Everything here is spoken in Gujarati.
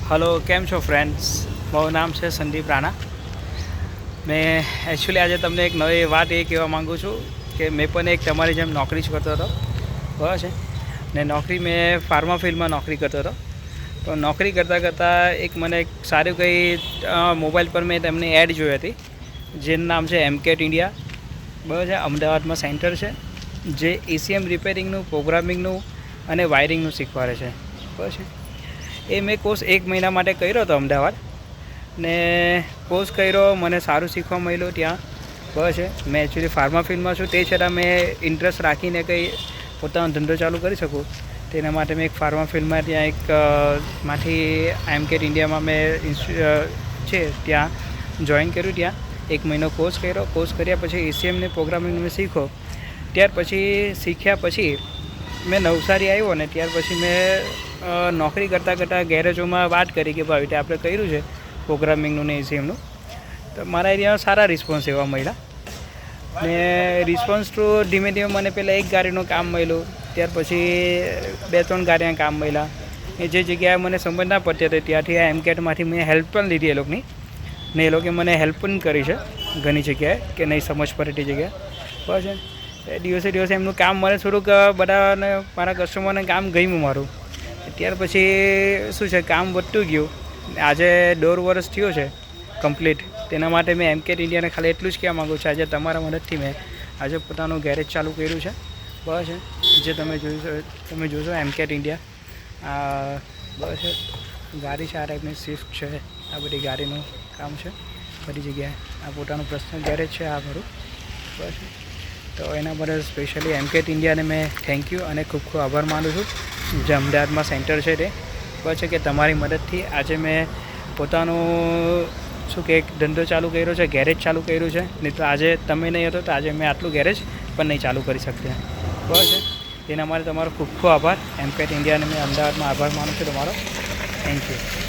હલો, કેમ છો ફ્રેન્ડ્સ? મારું નામ છે સંદીપ રાણા. મેં એકચ્યુઅલી આજે તમને એક નવી વાત એ કહેવા માગું છું કે મેં પણ એક તમારી જેમ નોકરી જ કરતો હતો, બરાબર છે ને. નોકરી મેં ફાર્મા ફિલ્ડમાં નોકરી કરતો હતો. તો નોકરી કરતાં એક મને એક સારું કંઈ મોબાઈલ પર મેં તેમની એડ જોઈ હતી, જેનું નામ છે એમકેટ ઇન્ડિયા, બરાબર છે. અમદાવાદમાં સેન્ટર છે જે ECM રિપેરિંગનું, પ્રોગ્રામિંગનું અને વાયરિંગનું શીખવાડે છે, બરાબર છે. એ મેં કોર્સ 1 મહિના માટે કર્યો હતો અમદાવાદ, ને કોર્સ કર્યો, મને સારું શીખવા મળ્યું ત્યાં, બરાબર છે. મેં એકચ્યુઅલી ફાર્મા ફિલ્ડમાં છું, તે છતાં મેં ઇન્ટરેસ્ટ રાખીને કંઈ પોતાનો ધંધો ચાલુ કરી શકું તેના માટે મેં એક ફાર્મા ફિલ્ડમાં ત્યાં એક માંથી એમકેટ ઇન્ડિયામાં મેં છે ત્યાં જોઈન કર્યું. ત્યાં 1 મહિનો કોર્સ કર્યો. કોર્સ કર્યા પછી ECMને પ્રોગ્રામિંગ મેં શીખો. ત્યાર પછી શીખ્યા પછી મેં નવસારી આવ્યો ને ત્યાર પછી મેં નોકરી કરતાં ગેરેજોમાં વાત કરી કે ભાઈ આપણે કર્યું છે પ્રોગ્રામિંગનું ને ECMનું, તો મારા એરિયામાં સારા રિસ્પોન્સ એવા મળ્યા. ને રિસ્પોન્સ ટુ ધીમે ધીમે મને પહેલાં એક ગાડીનું કામ મળ્યું, ત્યાર પછી 2-3 ગાડીના કામ મળ્યા. એ જે જગ્યાએ મને સમજ ના પડતી હતી ત્યાંથી આ એમકેટમાંથી મેં હેલ્પ પણ લીધી એ લોકોની, ને એ લોકોએ મને હેલ્પ પણ કરી છે ઘણી જગ્યાએ કે નહીં સમજ પડે તે જગ્યાએ, બરાબર છે. દિવસે એમનું કામ મને થોડુંક બધાને મારા કસ્ટમરને કામ ગમ્યું મારું. ત્યાર પછી શું છે, કામ વધતું ગયું. આજે 1.5 વર્ષ થયો છે કમ્પ્લીટ. તેના માટે મેં એમકેટ ઇન્ડિયાને ખાલી એટલું જ કહેવા માગું છું, આજે તમારા મદદથી મેં આજે પોતાનું ગેરેજ ચાલુ કર્યું છે, બરાબર છે. જે તમે જોશો એમકેટ ઇન્ડિયા, બરાબર છે. ગાડી છે આ ટાઈપની સ્વિફ્ટ છે, આ બધી ગાડીનું કામ છે બધી જગ્યાએ. આ પોતાનું પર્સનલ ગેરેજ છે આ મારું, બરાબર છે. તો એના માટે સ્પેશિયલી એમકેટ ઇન્ડિયાને મેં થેન્ક યુ અને ખૂબ ખૂબ આભાર માનું છું, જે અમદાવાદમાં સેન્ટર છે તે, બરાબર છે. કે તમારી મદદથી આજે મેં પોતાનું શું કે એક ધંધો ચાલુ કર્યો છે, ગેરેજ ચાલુ કર્યું છે. નહીં તો આજે તમે નહીં હતો તો આજે મેં આટલું ગેરેજ પણ નહીં ચાલુ કરી શકતા, બરાબર છે. તેના માટે તમારો ખૂબ ખૂબ આભાર. એમકેટ ઇન્ડિયાને મેં અમદાવાદમાં આભાર માનું છું તમારો. Thank you.